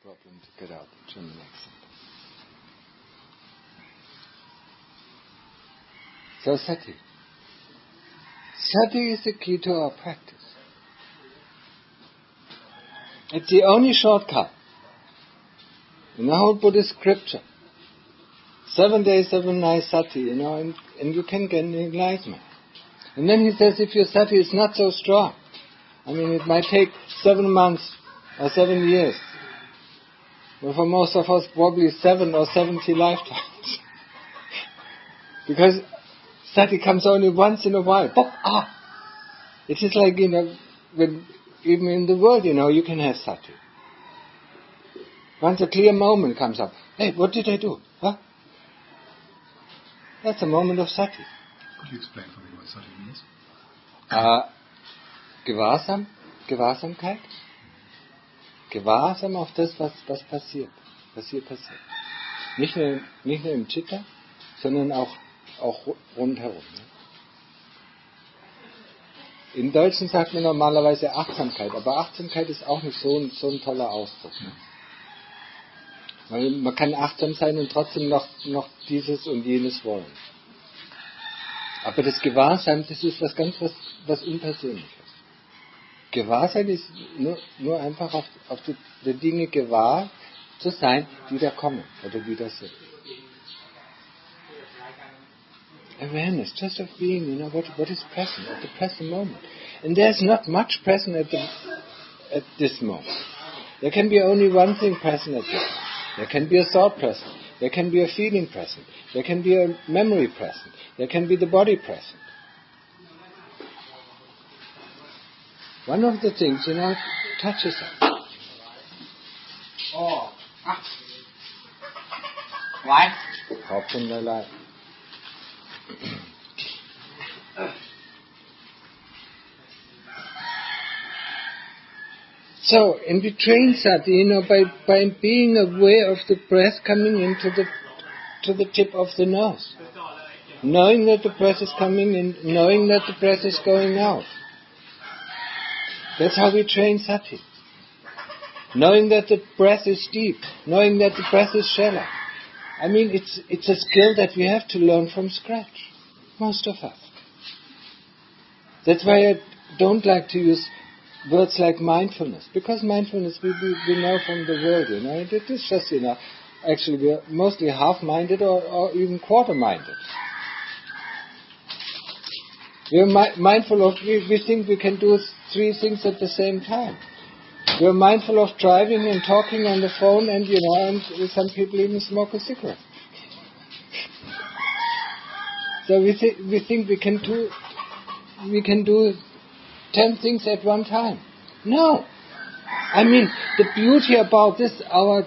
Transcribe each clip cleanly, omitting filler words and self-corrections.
problem to get out the German accent. So Sati. Sati is the key to our practice. It's the only shortcut in the whole Buddhist scripture. 7 days, 7 nights Sati, and you can get enlightenment. And then he says if your Sati is not so strong, it might take 7 months or 7 years. Well, for most of us, probably 7 or 70 lifetimes. Because Sati comes only once in a while. It is like, when, even in the world, you can have Sati. Once a clear moment comes up. Hey, what did I do? Huh? That's a moment of Sati. Could you explain for me what Sati means? Gewahrsamkeit. Gewahrsam auf das, was passiert. Was hier passiert. Nicht nur im Chitta, sondern auch rundherum. Im Deutschen sagt man normalerweise Achtsamkeit, aber Achtsamkeit ist auch nicht so ein toller Ausdruck. Weil man kann achtsam sein und trotzdem noch dieses und jenes wollen. Aber das Gewahrsein, das ist was Unpersönliches. Gewahrsein ist nur einfach auf die Dinge gewahr zu sein, die da kommen oder die da sind. Awareness, just of being, what is present at the present moment. And there's not much present at this moment. There can be only one thing present at this moment. There can be a thought present. There can be a feeling present. There can be a memory present. There can be the body present. One of the things, touches us. Why? ขอบคุณหลายๆ So, and we train Sati, by being aware of the breath coming into the tip of the nose. Knowing that the breath is coming in, knowing that the breath is going out. That's how we train Sati. Knowing that the breath is deep, knowing that the breath is shallow. It's a skill that we have to learn from scratch. Most of us. That's why I don't like to use words like mindfulness. Because mindfulness we know from the world, It is just, actually we are mostly half-minded or even quarter-minded. We are mindful of, we think we can do 3 things at the same time. We are mindful of driving and talking on the phone and, and some people even smoke a cigarette. So we think we can do 10 things at one time. No. The beauty about this, our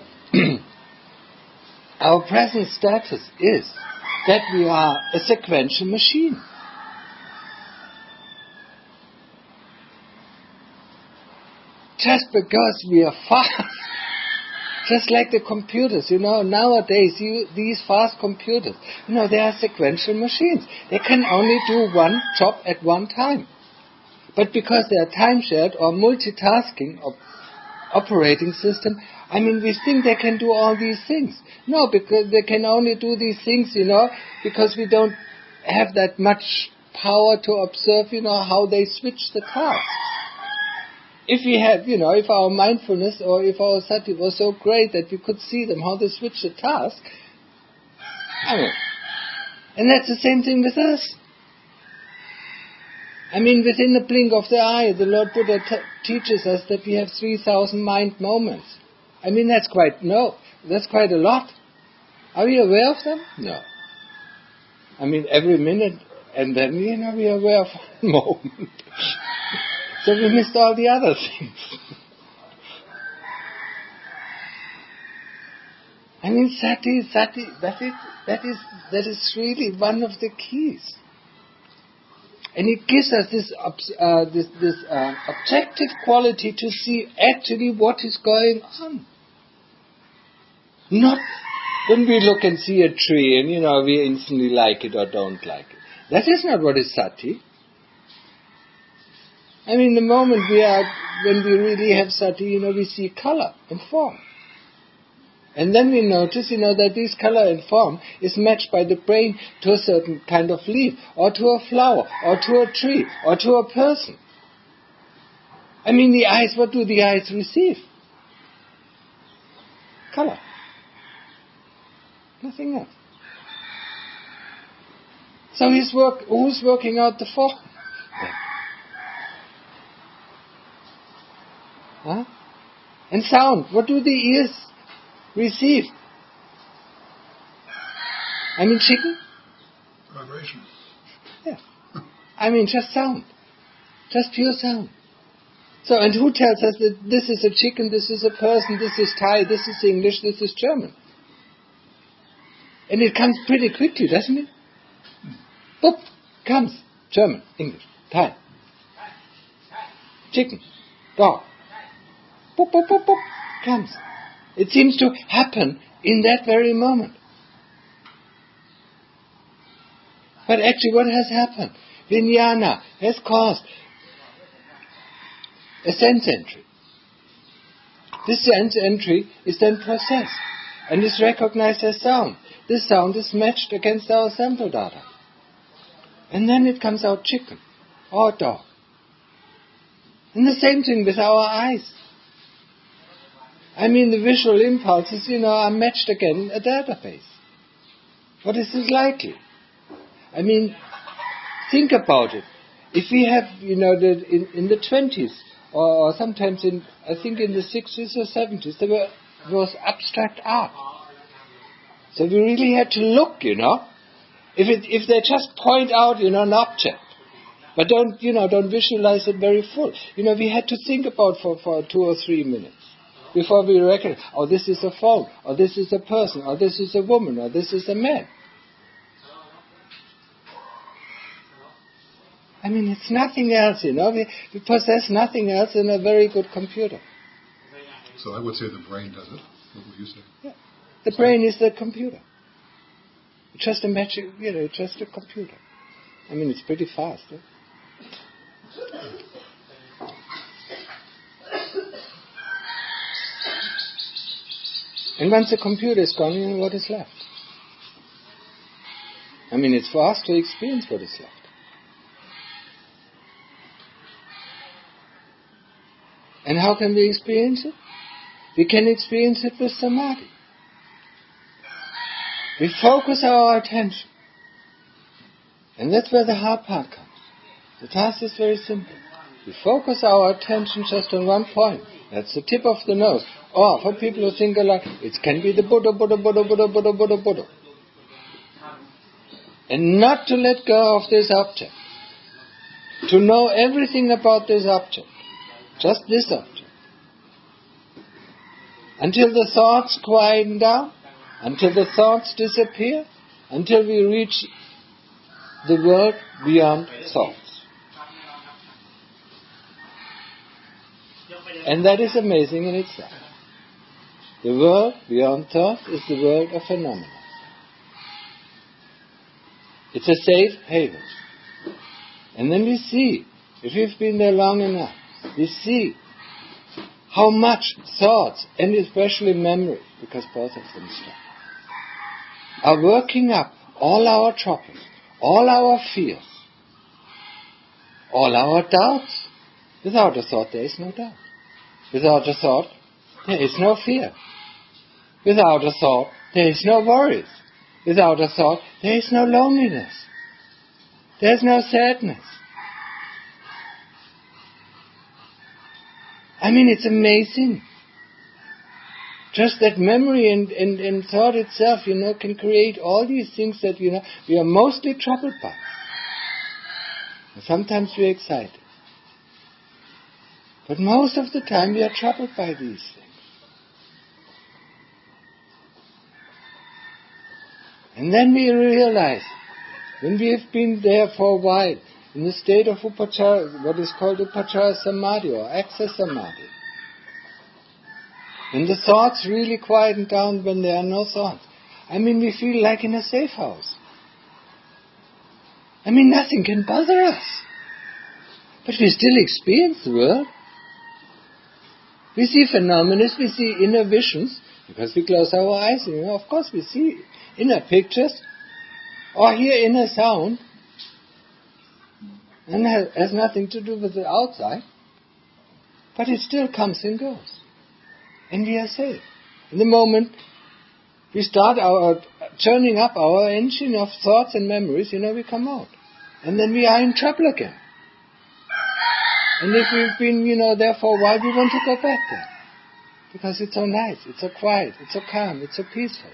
present status is that we are a sequential machine. Just because we are fast, just like the computers, nowadays, these fast computers, they are sequential machines. They can only do one job at one time. But because they are time-shared or multitasking operating system, we think they can do all these things. No, because they can only do these things, because we don't have that much power to observe, how they switch the tasks. If we had, if our mindfulness or if our Sati was so great that we could see them, how they switch the task, and that's the same thing with us. Within the blink of the eye, the Lord Buddha teaches us that we have 3,000 mind moments. That's quite a lot. Are we aware of them? No. Every minute, and then, we are aware of one moment. So we missed all the other things. Sati, that is really one of the keys. And it gives us this objective quality to see actually what is going on. Not when we look and see a tree and, we instantly like it or don't like it. That is not what is Sati. The moment when we really have Sati, we see color and form. And then we notice, that this color and form is matched by the brain to a certain kind of leaf, or to a flower, or to a tree, or to a person. The eyes, what do the eyes receive? Color. Nothing else. So who's working out the form? Huh? And sound, what do the ears receive? Chicken? Vibration. Yeah. Just sound. Just pure sound. So, and who tells us that this is a chicken, this is a person, this is Thai, this is English, this is German? And it comes pretty quickly, doesn't it? Boop, comes. German, English, Thai. Chicken, dog. Boop, boop, boop, boop, comes. It seems to happen in that very moment. But actually what has happened? Vijnana has caused a sense entry. This sense entry is then processed and is recognized as sound. This sound is matched against our sample data. And then it comes out chicken or dog. And the same thing with our eyes. The visual impulses, are matched again a database. What is this likely? Think about it. If we have, in the 20s, or sometimes in the 60s or 70s, there was abstract art. So we really had to look, If they just point out, an object, but don't visualize it very full. We had to think about for 2 or 3 minutes before we recognize, this is a phone, or this is a person, or this is a woman, or this is a man. It's nothing else, We possess nothing else than a very good computer. So I would say the brain does it. What would you say? Yeah. The brain is the computer. It's just a magic, just a computer. It's pretty fast. Eh? And once the computer is gone, what is left? It's for us to experience what is left. And how can we experience it? We can experience it with samadhi. We focus our attention. And that's where the hard part comes. The task is very simple. We focus our attention just on one point. That's the tip of the nose. Or for people who think alike, it can be the Buddha, Buddha, Buddha, Buddha, Buddha, Buddha, Buddha. And not to let go of this object. To know everything about this object. Just this object. Until the thoughts quieten down, until the thoughts disappear, until we reach the world beyond thoughts. And that is amazing in itself. The world beyond thought is the world of phenomena. It's a safe haven. And then we see, if we've been there long enough, we see how much thoughts, and especially memory, because both of them stop, are working up all our troubles, all our fears, all our doubts. Without a thought, there is no doubt. Without a thought, there is no fear. Without a thought, there is no worries. Without a thought, there is no loneliness. There is no sadness. It's amazing. Just that memory and thought itself, can create all these things that, we are mostly troubled by. And sometimes we are excited. But most of the time we are troubled by these things. And then we realize, when we have been there for a while, in the state of upachara, what is called upachara samadhi or access samadhi, when the thoughts really quieten down, when there are no thoughts, we feel like in a safe house. Nothing can bother us. But we still experience the world. We see phenomena, we see inner visions, Because we close our eyes, of course we see inner pictures or hear inner sound, and has nothing to do with the outside, but it still comes and goes. And we are safe. In the moment we start turning up our engine of thoughts and memories, we come out. And then we are in trouble again. And if we've been, there for a while, we want to go back there. Because it's so nice, it's so quiet, it's so calm, it's so peaceful.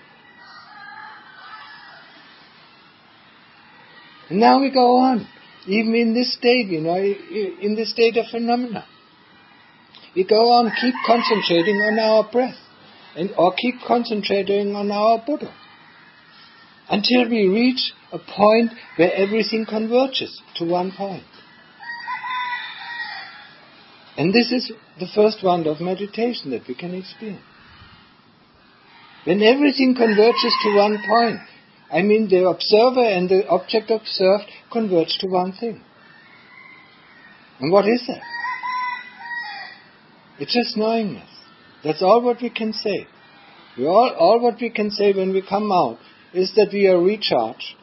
And now we go on, even in this state, in this state of phenomena. We go on, keep concentrating on our breath, or keep concentrating on our Buddha, until we reach a point where everything converges to one point. And this is the first wonder of meditation that we can experience. When everything converges to one point, the observer and the object observed converge to one thing. And what is that? It's just knowingness. That's all what we can say. All what we can say when we come out is that we are recharged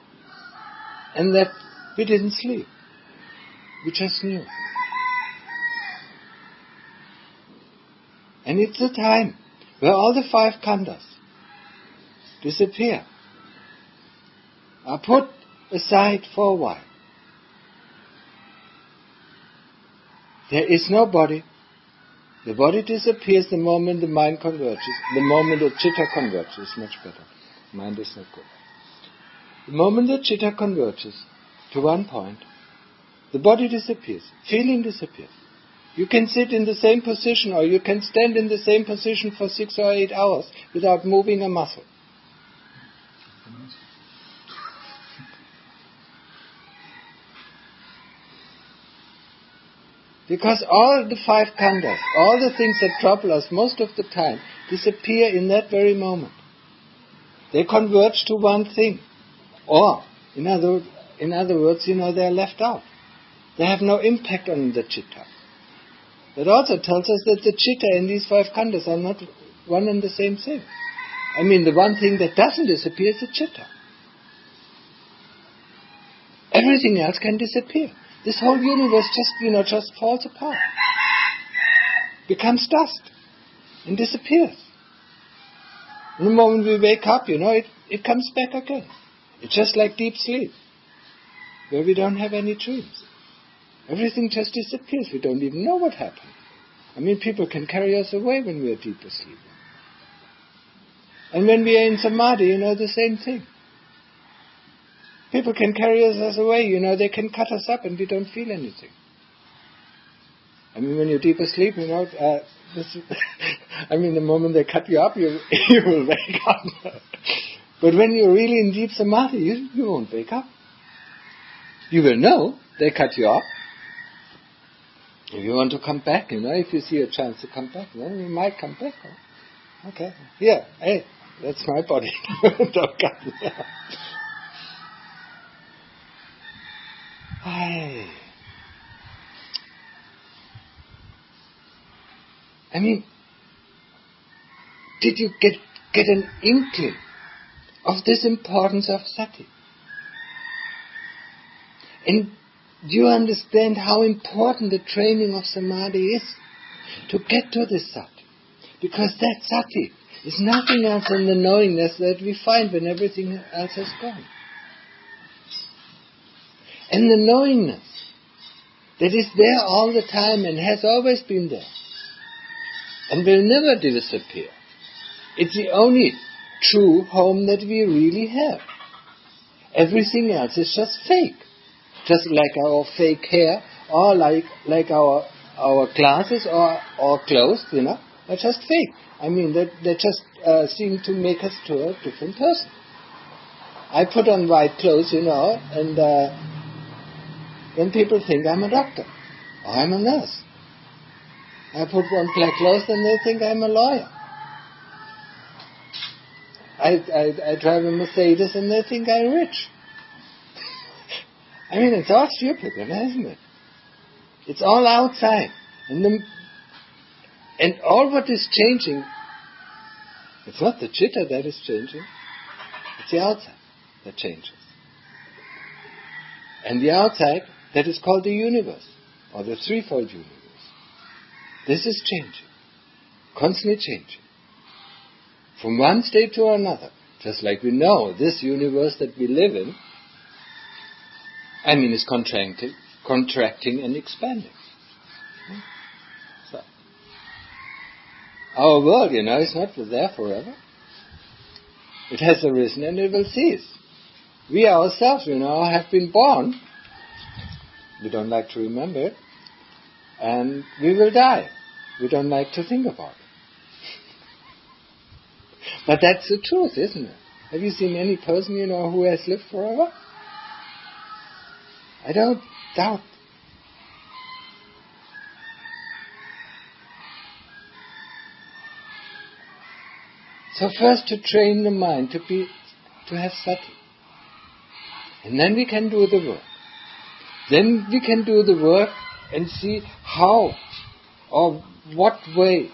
and that we didn't sleep. We just knew. And it's the time where all the 5 khandhas disappear, are put aside for a while. There is no body. The body disappears the moment the mind converges, the moment the chitta converges, much better. Mind is not good. The moment the chitta converges to one point, the body disappears, feeling disappears. You can sit in the same position or you can stand in the same position for 6 or 8 hours without moving a muscle. Because all the 5 khandhas, all the things that trouble us most of the time, disappear in that very moment. They converge to one thing. Or, in other words, they are left out. They have no impact on the chitta. That also tells us that the chitta and these 5 khandhas are not one and the same thing. The one thing that doesn't disappear is the chitta. Everything else can disappear. This whole universe just falls apart, becomes dust, and disappears. And the moment we wake up, it comes back again. It's just like deep sleep, where we don't have any dreams. Everything just disappears. We don't even know what happened. People can carry us away when we are deep asleep. And when we are in samadhi, the same thing. People can carry us away, they can cut us up and we don't feel anything. When you're deep asleep, the moment they cut you up, you will wake up. But when you're really in deep samadhi, you won't wake up. You will know they cut you up. If you want to come back, if you see a chance to come back, then you might come back. Okay, here, hey, that's my body. Don't cut me up. Did you get an inkling of this importance of Sati? And do you understand how important the training of Samadhi is to get to this Sati? Because that Sati is nothing else than the knowingness that we find when everything else has gone. And the knowingness that is there all the time and has always been there and will never disappear. It's the only true home that we really have. Everything else is just fake. Just like our fake hair or like our glasses or clothes, are just fake. They just seem to make us to a different person. I put on white clothes, and then people think I'm a doctor or I'm a nurse. I put on black clothes and they think I'm a lawyer. I drive a Mercedes and they think I'm rich. It's all stupid, isn't it? It's all outside. And all what is changing, It's not the chitta that is changing. It's the outside that changes. And the outside, that is called the universe, or the threefold universe. This is changing, constantly changing, from one state to another. Just like we know, this universe that we live in, is contracting and expanding. So, our world, is not there forever. It has arisen and it will cease. We ourselves, have been born. We don't like to remember it. And we will die. We don't like to think about it. But that's the truth, isn't it? Have you seen any person, who has lived forever? I don't doubt. So first to train the mind to have Sati. And then we can do the work. Then we can do the work and see how or what way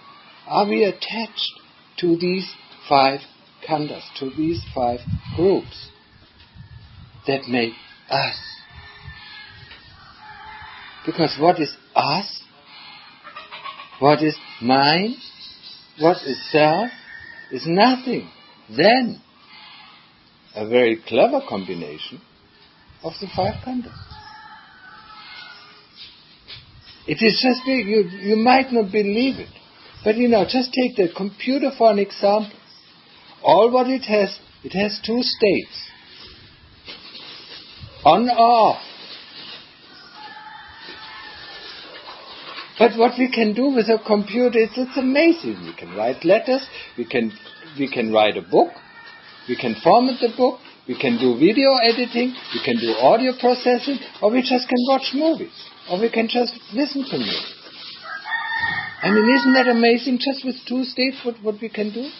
are we attached to these 5 khandhas, to these 5 groups that make us. Because what is us, what is mine, what is self, is nothing then a very clever combination of the 5 khandhas. It is just, you might not believe it, but just take the computer for an example. All what it has 2 states, on or off. But what we can do with a computer, it's amazing. We can write letters, we can write a book, we can format the book, we can do video editing, we can do audio processing, or we just can watch movies, or we can just listen to music. Isn't that amazing, just with 2 states what we can do?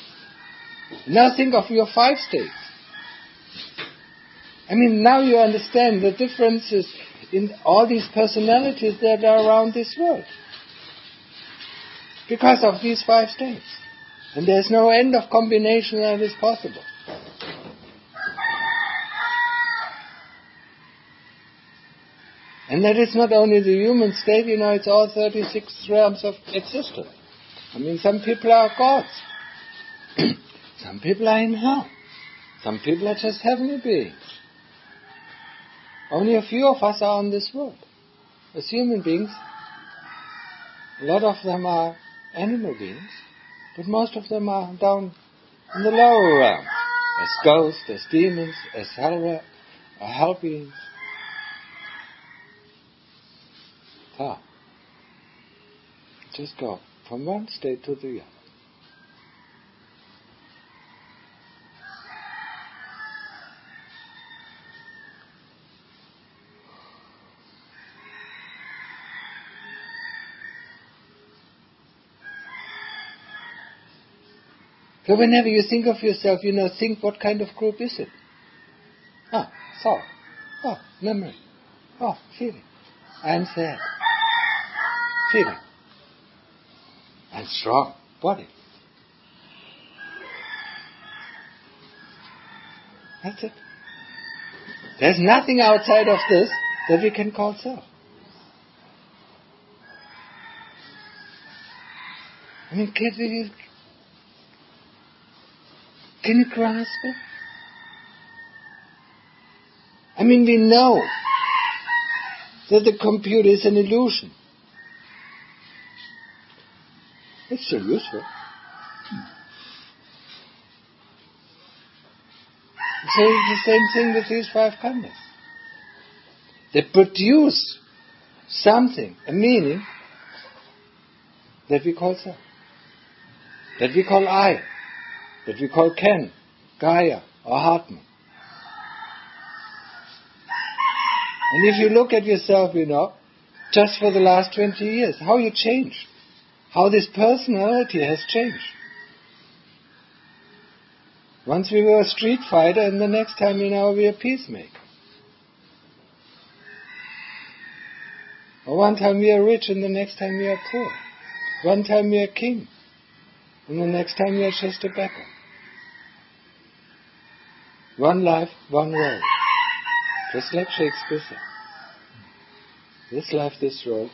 Now think of your 5 states. Now you understand the differences in all these personalities that are around this world. Because of these 5 states. And there's no end of combination that is possible. And that is not only the human state, it's all 36 realms of existence. Some people are gods. Some people are in hell. Some people are just heavenly beings. Only a few of us are on this world. As human beings, a lot of them are animal beings, but most of them are down in the lower realm, as ghosts, as demons, as hell beings. So, just go from one state to the other. So whenever you think of yourself, think what kind of group is it? Thought. Memory. Feeling. I'm sad. Feeling. I'm strong. Body. That's it. There's nothing outside of this that we can call self. Can you grasp it? We know that the computer is an illusion. It's still useful. So it's the same thing with these 5 khandhas. They produce something, a meaning, that we call self, that we call I, that we call Ken, Gaia, or Atman. And if you look at yourself, just for the last 20 years, how you changed, how this personality has changed. Once we were a street fighter, and the next time, we're a peacemaker. Or one time we are rich, and the next time we are poor. One time we are king, and the next time we are just a beggar. One life, one role. Just like Shakespeare said. This life, this role,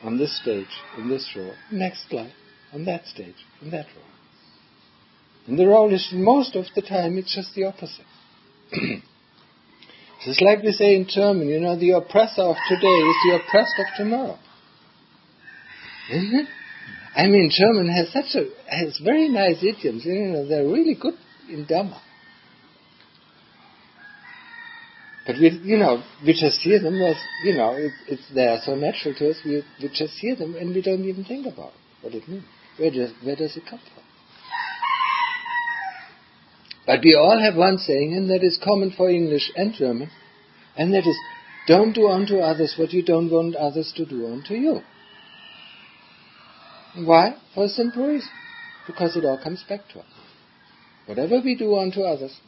on this stage, in this role. Next life, on that stage, in that role. And the role is, most of the time, it's just the opposite. Just like we say in German, the oppressor of today is the oppressed of tomorrow. Isn't it? I mean, German has very nice idioms. They're really good in Dhamma. But we just hear them as, they are so natural to us. We just hear them and we don't even think about what it means. Where does it come from? But we all have one saying, and that is common for English and German, and that is, don't do unto others what you don't want others to do unto you. Why? For a simple reason. Because it all comes back to us. Whatever we do unto others,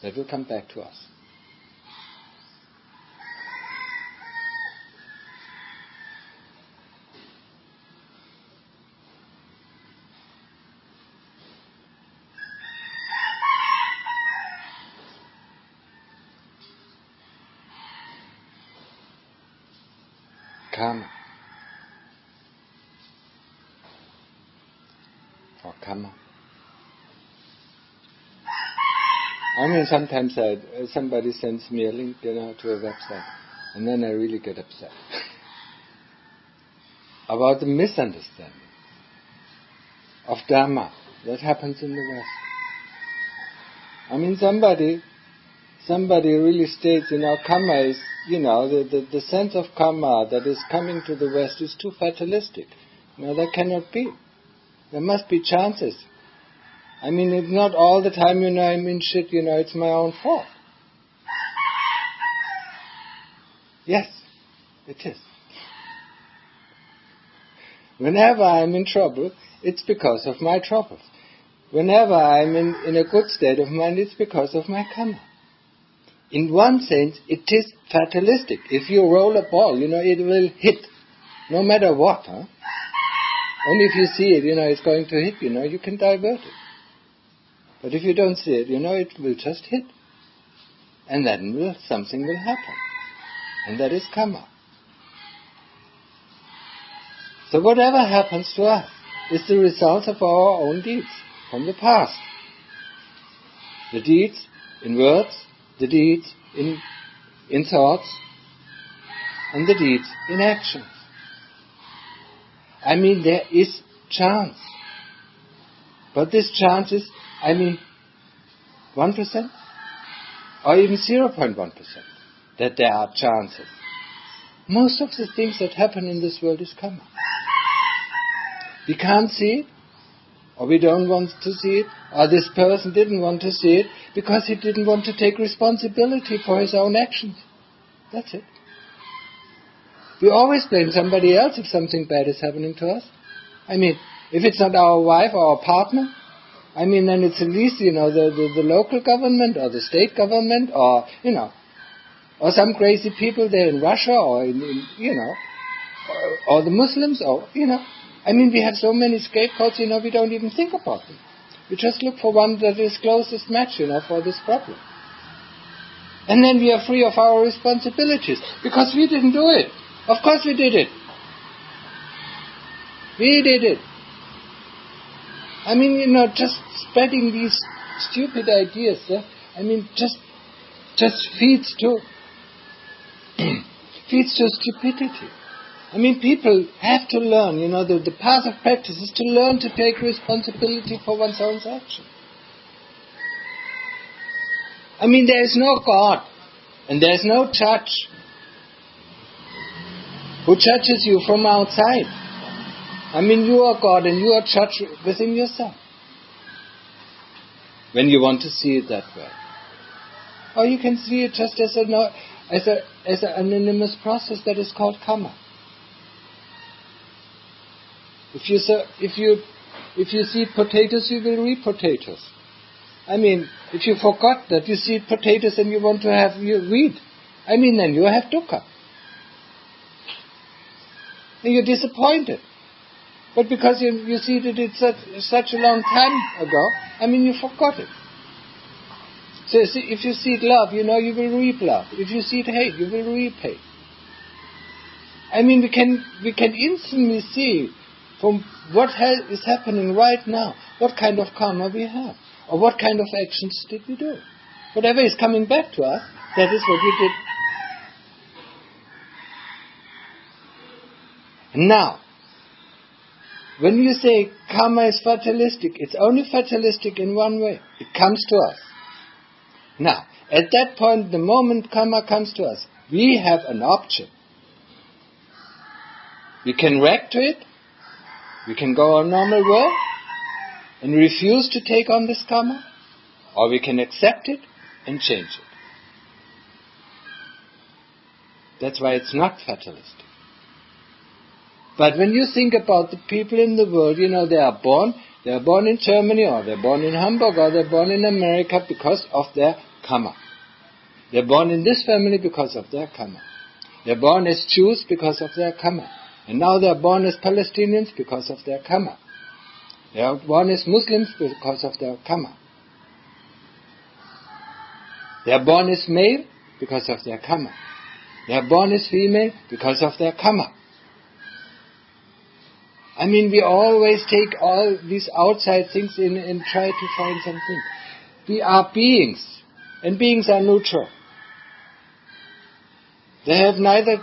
that will come back to us. Karma. Or karma. I mean, sometimes somebody sends me a link, to a website, and then I really get upset about the misunderstanding of Dhamma that happens in the West. I mean, somebody really states, karma is, the sense of karma that is coming to the West is too fatalistic. That cannot be. There must be chances. I mean, it's not all the time, I'm in shit, it's my own fault. Yes, it is. Whenever I'm in trouble, it's because of my troubles. Whenever I'm in a good state of mind, it's because of my karma. In one sense, it is fatalistic. If you roll a ball, it will hit, no matter what. Only if you see it, it's going to hit, you can divert it. But if you don't see it, it will just hit. And then something will happen. And that is karma. So whatever happens to us is the result of our own deeds from the past. The deeds in words, the deeds in thoughts, and the deeds in actions. I mean, there is chance. But this chance is, 1% or even 0.1% that there are chances. Most of the things that happen in this world is karma. We can't see it, or we don't want to see it, or this person didn't want to see it because he didn't want to take responsibility for his own actions. That's it. We always blame somebody else if something bad is happening to us. I mean, if it's not our wife or our partner, then it's at least, the local government or the state government or, or some crazy people there in Russia or or the Muslims or, we have so many scapegoats, we don't even think about them. We just look for one that is closest match, for this problem. And then we are free of our responsibilities because we didn't do it. Of course we did it. We did it. Just spreading these stupid ideas, just feeds to stupidity. People have to learn, the path of practice is to learn to take responsibility for one's own action. There is no God, and there is no judge who judges you from outside. You are God and you are judge within yourself. When you want to see it that way. Or you can see it just as an anonymous process that is called karma. If you see potatoes, you will reap potatoes. If you forgot that you see potatoes and you want to have wheat, then you have dukkha. And you're disappointed. But because you see that it's such a long time ago, you forgot it. So if you seed love, you will reap love. If you seed hate, you will reap hate. I mean, we can instantly see from what is happening right now, what kind of karma we have, or what kind of actions did we do. Whatever is coming back to us, that is what we did. Now, when you say karma is fatalistic, it's only fatalistic in one way. It comes to us. Now, at that point, the moment karma comes to us, we have an option. We can react to it, we can go our normal way and refuse to take on this karma, or we can accept it and change it. That's why it's not fatalistic. But when you think about the people in the world, they are born in Germany, or they're born in Hamburg, or they're born in America because of their karma. They're born in this family because of their karma. They're born as Jews because of their karma. And now they're born as Palestinians because of their karma. They are born as Muslims because of their karma. They are born as male because of their karma. They are born as female because of their karma. I mean, we always take all these outside things in and try to find something. We are beings, and beings are neutral. They neither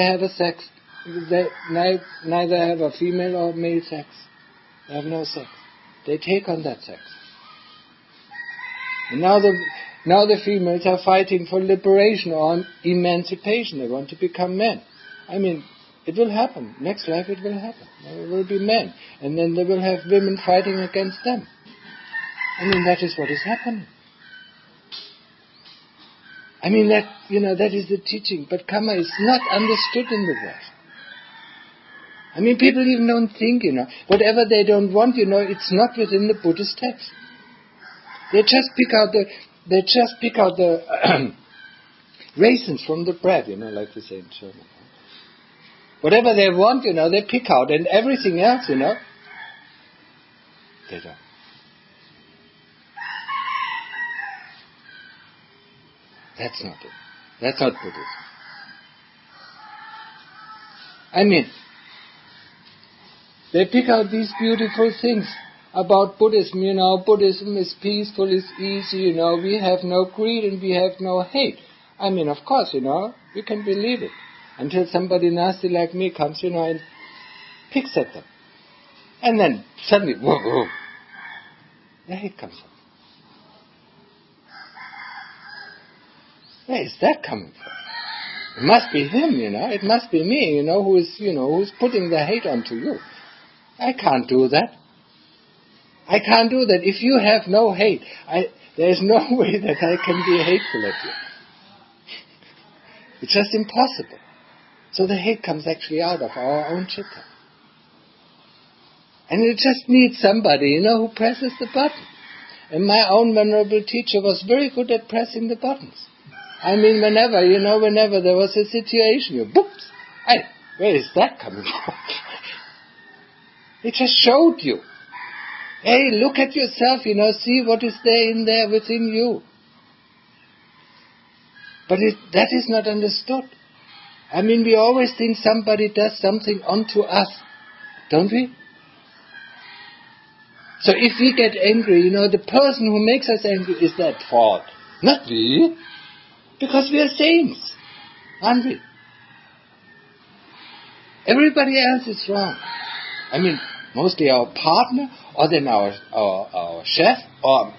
have a sex. They neither have a female or male sex. They have no sex. They take on that sex. And now the females are fighting for liberation or emancipation. They want to become men. I mean, it will happen. Next life it will happen. There will be men. And then they will have women fighting against them. I mean, that is what is happening. I mean, that is the teaching. But karma is not understood in the West. I mean, people even don't think, whatever they don't want, it's not within the Buddhist text. They just pick out the raisins from the bread, like we say in German. Whatever they want, they pick out, and everything else, they don't. That's not it. That's not Buddhism. I mean, they pick out these beautiful things about Buddhism. Buddhism is peaceful, is easy, we have no greed and we have no hate. I mean, of course, we can believe it. Until somebody nasty like me comes, and picks at them. And then suddenly, whoa, the hate comes up. Where is that coming from? It must be him, it must be me, who's putting the hate onto you. I can't do that. I can't do that. If you have no hate, there's no way that I can be hateful at you. It's just impossible. So the hate comes actually out of our own chitta. And it just needs somebody, who presses the button. And my own venerable teacher was very good at pressing the buttons. I mean, whenever there was a situation, boops, where is that coming from? It just showed you. Hey, look at yourself, see what is there in there within you. But that is not understood. I mean, we always think somebody does something onto us, don't we? So if we get angry, the person who makes us angry is at fault. Not we. Because we are saints, aren't we? Everybody else is wrong. I mean, mostly our partner, or then our chef, or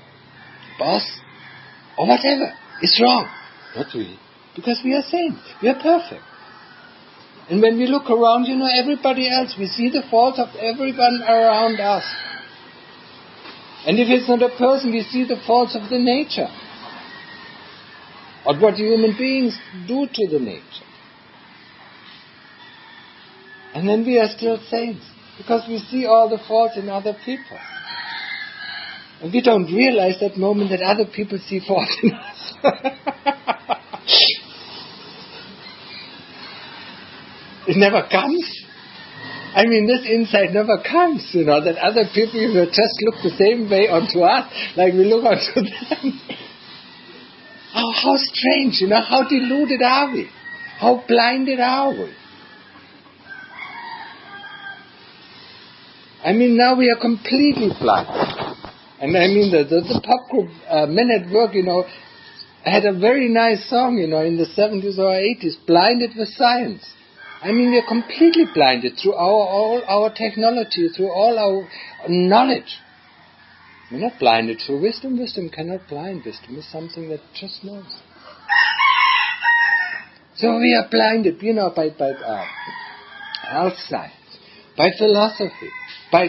boss, or whatever is wrong. Not we. Because we are saints. We are perfect. And when we look around, everybody else, we see the faults of everyone around us. And if it's not a person, we see the faults of the nature. Or what human beings do to the nature. And then we are still saints. Because we see all the faults in other people. And we don't realize that moment that other people see faults in us. It never comes. I mean, this insight never comes, that other people, just look the same way onto us, like we look onto them. How strange, how deluded are we? How blinded are we? I mean, now we are completely blind. And I mean, the pop group Men at Work, had a very nice song, in the 70s or 80s, Blinded with Science. I mean, we are completely blinded through all our technology, through all our knowledge. We're not blinded through wisdom. Wisdom cannot blind. Wisdom is something that just knows. So we are blinded, by health science, by philosophy, by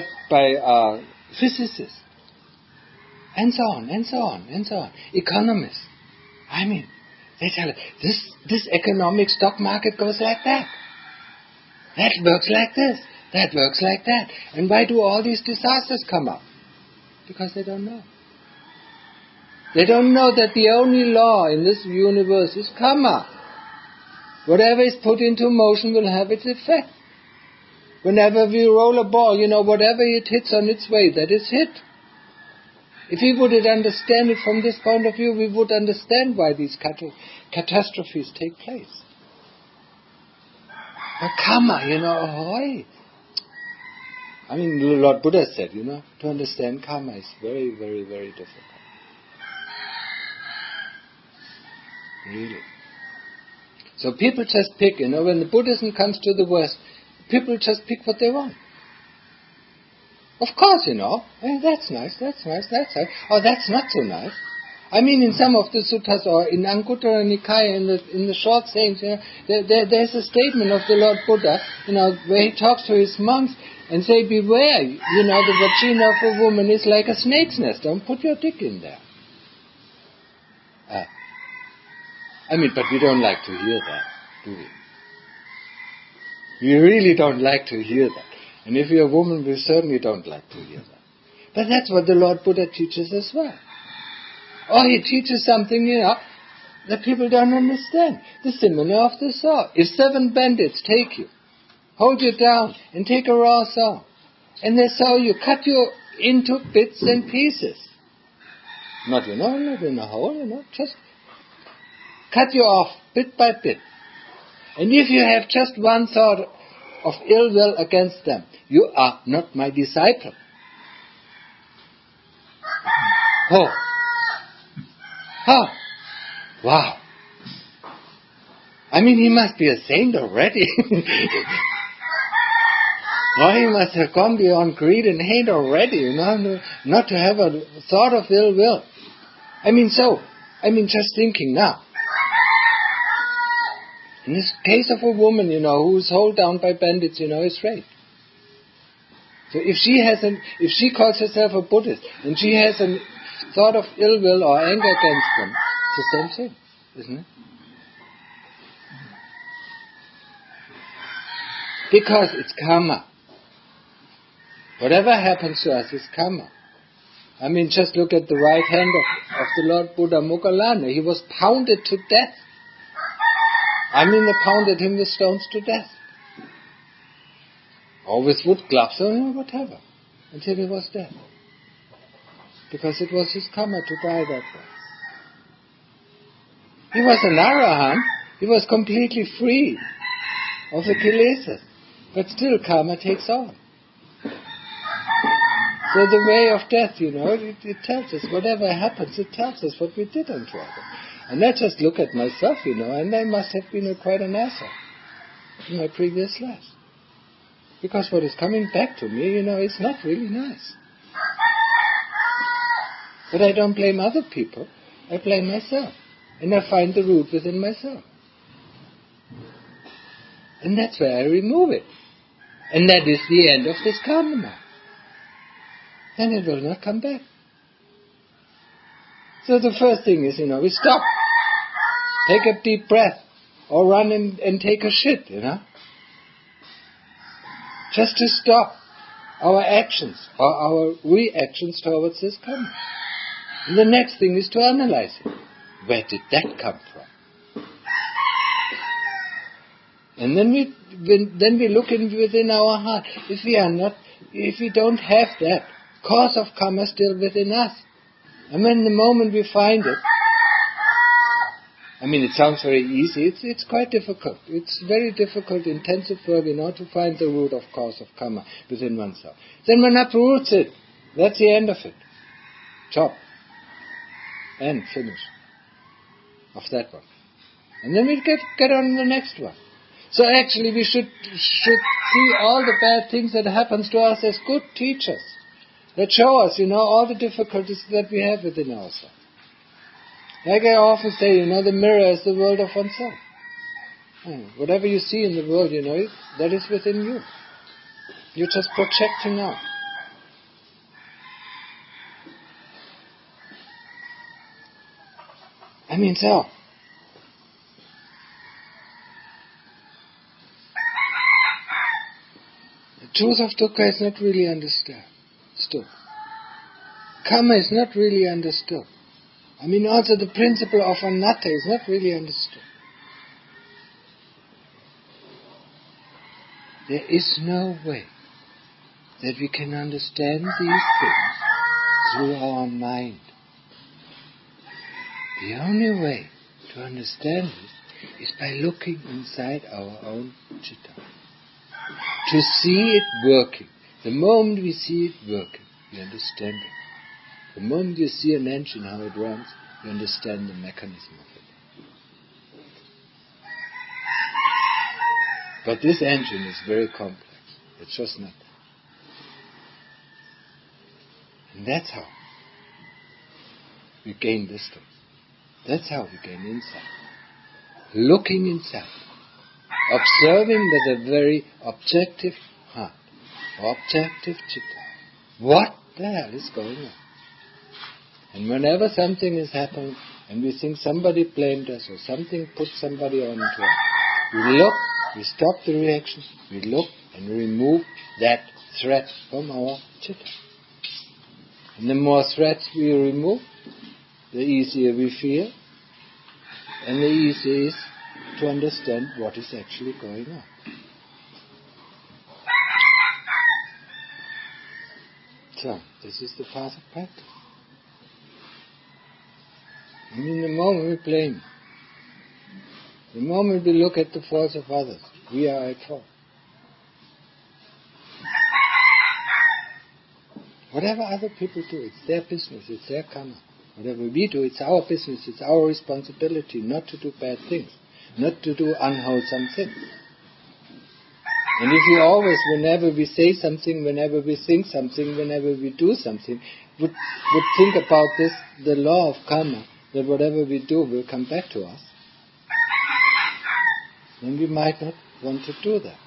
physicists, and so on, and so on, and so on. Economists. I mean, they tell us, this economic stock market goes like that. That works like this. That works like that. And why do all these disasters come up? Because they don't know. They don't know that the only law in this universe is karma. Whatever is put into motion will have its effect. Whenever we roll a ball, whatever it hits on its way, that is hit. If we would understand it from this point of view, we would understand why these catastrophes take place. But karma, ahoy. I mean, Lord Buddha said, to understand karma is very, very, very difficult. Really. So people just pick, when the Buddhism comes to the West, people just pick what they want. Of course, that's nice, that's nice, that's nice. Oh, that's not so nice. I mean, in some of the suttas or in Anguttara Nikaya, in the short sayings, there's a statement of the Lord Buddha, where he talks to his monks and say, beware, the vagina of a woman is like a snake's nest. Don't put your dick in there. But we don't like to hear that, do we? We really don't like to hear that. And if you're a woman, we certainly don't like to hear that. But that's what the Lord Buddha teaches as well. Or he teaches something, that people don't understand. The simile of the saw. If 7 bandits take you, hold you down, and take a raw saw, and they saw you, cut you into bits and pieces. Not, not in a hole, just cut you off bit by bit. And if you have just one thought of ill will against them, you are not my disciple. Oh. Wow. I mean, he must be a saint already. Or he must have gone beyond greed and hate already, not to have a thought of ill will. Just thinking now. In this case of a woman, who's held down by bandits, is raped. So if she calls herself a Buddhist, and she has a thought of ill will or anger against them, it's the same thing, isn't it? Because it's karma. Whatever happens to us is karma. Just look at the right hand of the Lord Buddha Moggallana. He was pounded to death. They pounded him with stones to death. Or with wood gloves, or whatever. Until he was dead. Because it was his karma to die that way. He was an arahant. He was completely free of the kilesas. But still karma takes on. So the way of death, it tells us, whatever happens, it tells us what we did unto others. And I just look at myself, and I must have been quite an asshole in my previous lives. Because what is coming back to me, is not really nice. But I don't blame other people. I blame myself. And I find the root within myself. And that's where I remove it. And that is the end of this karma. Then it will not come back. So the first thing is, we stop. Take a deep breath. Or run and take a shit, Just to stop our actions or our reactions towards this karma. And the next thing is to analyze it. Where did that come from? And then then we look within our heart. If we don't have that cause of karma still within us, and when the moment we find it, it sounds very easy. It's quite difficult. It's very difficult, intensive work, to find the root of cause of karma within oneself. Then one uproots it. That's the end of it. Job. End. Finish. Of that one. And then we get on to the next one. So actually we should see all the bad things that happens to us as good teachers. That show us, all the difficulties that we have within ourselves. Like I often say, the mirror is the world of oneself. Whatever you see in the world, that is within you. You're just projecting out. So. The truth of dukkha is not really understood. Karma is not really understood. Also the principle of anatta is not really understood. There is no way that we can understand these things through our mind. The only way to understand this is by looking inside our own citta. To see it working. The moment we see it working, we understand it. The moment you see an engine, how it runs, you understand the mechanism of it. But this engine is very complex. It's just not. And that's how we gain wisdom. That's how we gain insight. Looking inside. Observing with a very objective heart. Objective citta. What the hell is going on? And whenever something is happening and we think somebody blamed us or something put somebody on to us, we look, we stop the reaction, we look and remove that threat from our citta. And the more threats we remove, the easier we feel, and the easier is to understand what is actually going on. So, this is the path of practice. The moment we blame, the moment we look at the faults of others, we are at fault. Whatever other people do, it's their business, it's their karma. Whatever we do, it's our business, it's our responsibility not to do bad things, not to do unwholesome things. And if we always, whenever we say something, whenever we think something, whenever we do something, would think about this, the law of karma, that whatever we do will come back to us, then we might not want to do that.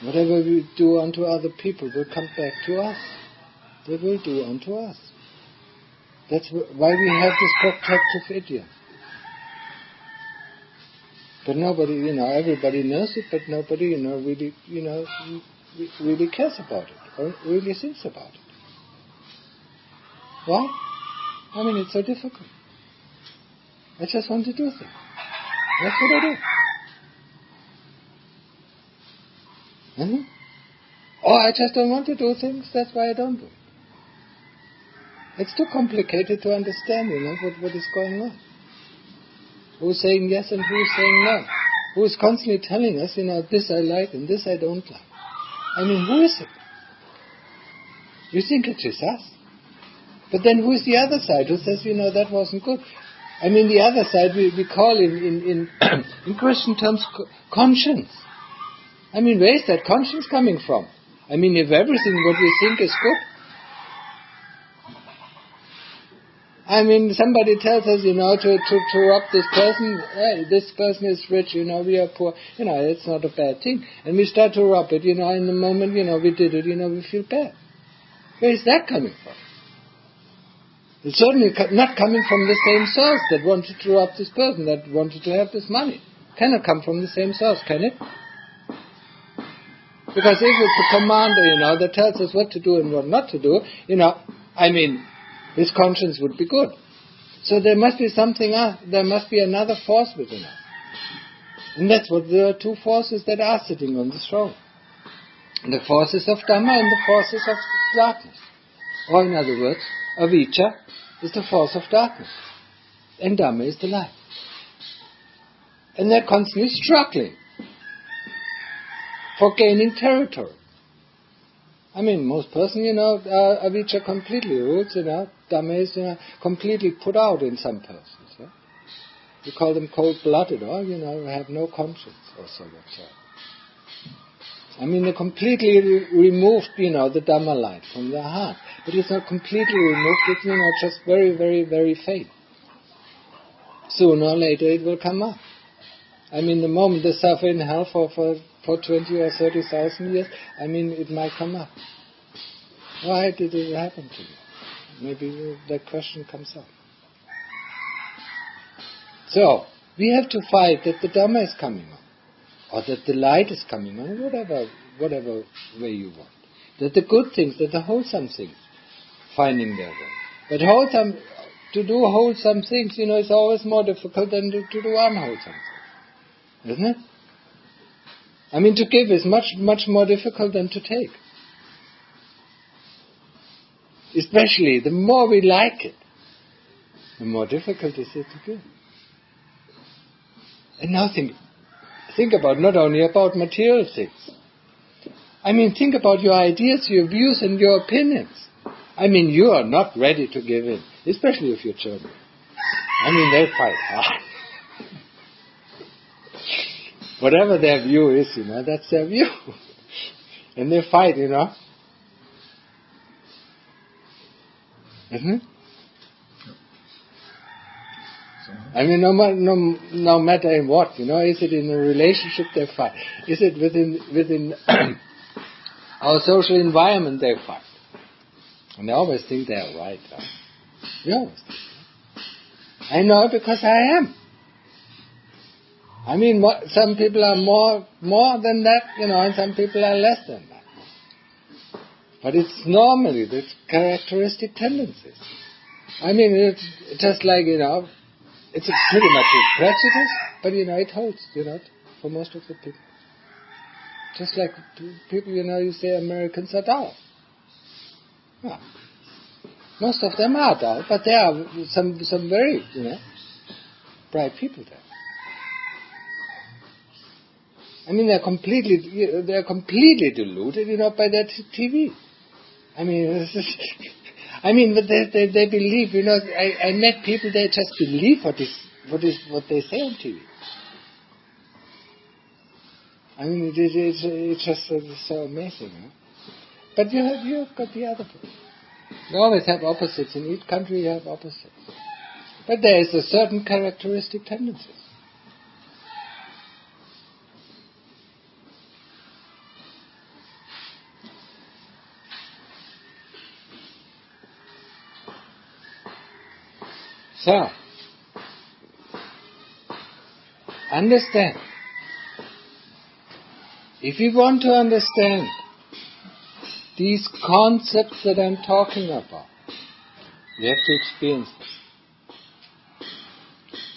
Whatever we do unto other people will come back to us. They will do unto us. That's why we have this protective idiom. But nobody, everybody knows it, but nobody, really cares about it, or really thinks about it. Why? It's so difficult. I just want to do things. That's what I do. Or I just don't want to do things, that's why I don't do it. It's too complicated to understand, what is going on. Who's saying yes and who's saying no? Who's constantly telling us, this I like and this I don't like? Who is it? You think it is us. But then who is the other side who says, that wasn't good? The other side we call in Christian terms conscience. Where is that conscience coming from? If everything what we think is good. Somebody tells us, to rob this person. Hey, this person is rich, we are poor. It's not a bad thing. And we start to rob it, in the moment, we did it, we feel bad. Where is that coming from? It's certainly not coming from the same source that wanted to rob this person, that wanted to have this money. Cannot come from the same source, can it? Because if it's a commander, that tells us what to do and what not to do, his conscience would be good. So there must be something else. There must be another force within us. And that's what the two forces that are sitting on the throne. The forces of Dhamma and the forces of darkness. Or in other words, avijja is the force of darkness. And Dhamma is the light. And they're constantly struggling for gaining territory. I mean, most persons, avijja completely roots, Dhamma is completely put out in some persons. Yeah? You call them cold-blooded, or, have no conscience, or so whatsoever. I mean, they completely removed, the Dhamma light from their heart. But it's not completely removed, it's, just very, very, very faint. Sooner or later it will come up. I mean, the moment they suffer in hell for 20 or 30,000 years, I mean, it might come up. Why did it happen to you? Maybe that question comes up. So, we have to fight that the Dhamma is coming on, or that the light is coming on, whatever way you want. That the good things, that the wholesome things, finding their way. But to do wholesome things, is always more difficult than to do unwholesome things. Isn't it? I mean, to give is much, much more difficult than to take. Especially, the more we like it, the more difficult is it to give. And now think about not only about material things. I mean, think about your ideas, your views, and your opinions. I mean, you are not ready to give in, especially if you're German. I mean, they fight hard. Whatever their view is, that's their view. And they fight, Isn't it? I mean, no matter in what, is it in a relationship they fight? Is it within our social environment they fight? And they always think they are right. They always think that. I know because I am. I mean, some people are more than that, and some people are less than that. But it's normally the characteristic tendencies. I mean, it's just like, it's pretty much a prejudice, but, it holds, for most of the people. Just like people, you say Americans are dull. Yeah. Most of them are dull, but there are some very, bright people there. I mean, they're completely deluded, by that TV. I mean, but they believe, I met people, they just believe what they say on TV. I mean, it's just so amazing. But you've got the other people. You always have opposites. In each country you have opposites. But there is a certain characteristic tendencies. So, understand. If you want to understand these concepts that I'm talking about, you have to experience them.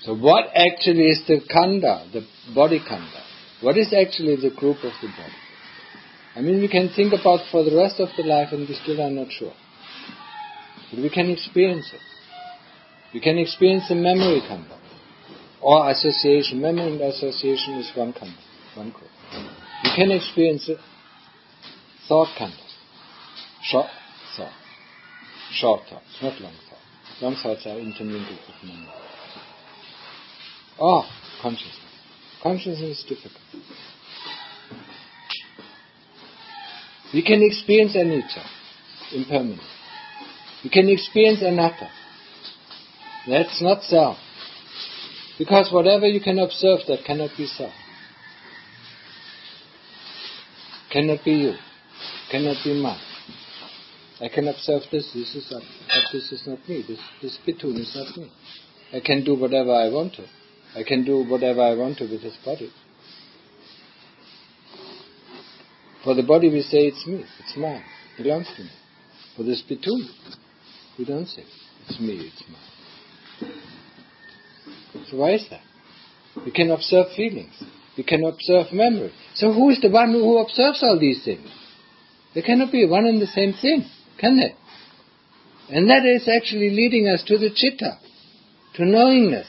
So what actually is the khandha, the body khandha? What is actually the group of the body? I mean, we can think about for the rest of the life and we still are not sure. But we can experience it. We can experience the memory khandha or association. Memory and association is one khandha, one group. You can experience the thought khandha. Short thoughts, not long thoughts. Long thoughts are intermingled with memory. Or consciousness. Consciousness is difficult. We can experience anicca, impermanent. We can experience anatta. That's not self. Because whatever you can observe, that cannot be self. Cannot be you. Cannot be mine. I can observe this is not, but this is not me. This spittoon is not me. I can do whatever I want to. I can do whatever I want to with this body. For the body we say it's me, it's mine, it belongs to me. For the spittoon, we don't say it's me, it's mine. So why is that? We can observe feelings. We can observe memory. So who is the one who observes all these things? They cannot be one and the same thing, can they? And that is actually leading us to the citta, to knowingness,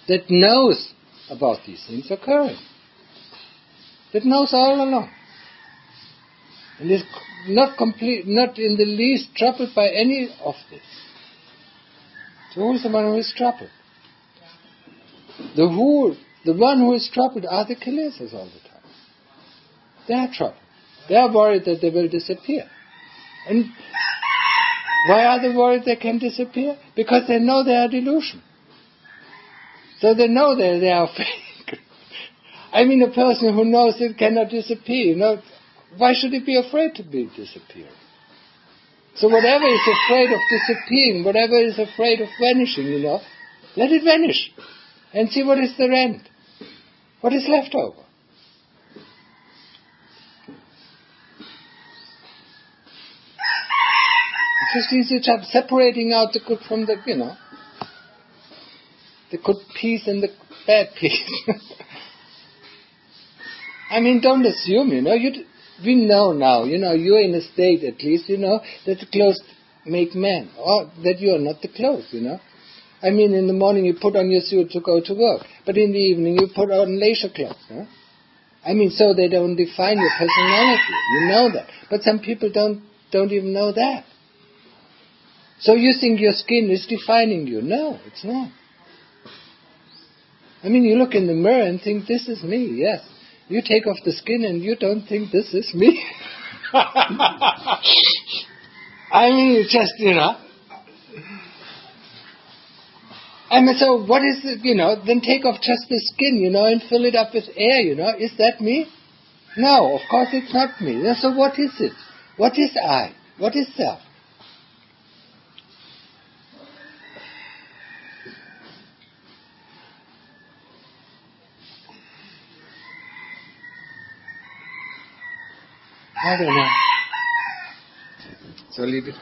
that knows about these things occurring. That knows all along. And is not in the least troubled by any of this. So who is the one who is troubled? The one who is troubled are the kilesas all the time. They are troubled. They are worried that they will disappear. And why are they worried they can disappear? Because they know they are delusion. So they know that they are fake. I mean, a person who knows it cannot disappear, why should he be afraid to be disappearing? So whatever is afraid of disappearing, whatever is afraid of vanishing, let it vanish. And see what is the end. What is left over. It's just easy job separating out the good from the, the good piece and the bad piece. I mean, don't assume, we know now, you're in a state at least, that the clothes make man, or that you are not the clothes, I mean, in the morning you put on your suit to go to work, but in the evening you put on leisure clothes, I mean, so they don't define your personality, you know that. But some people don't even know that. So you think your skin is defining you. No, it's not. I mean, you look in the mirror and think, this is me, yes. You take off the skin and you don't think this is me. I mean, it's just, I mean, so what is it, then take off just the skin, and fill it up with air, Is that me? No, of course it's not me. So what is it? What is I? What is self? I don't know. So leave it.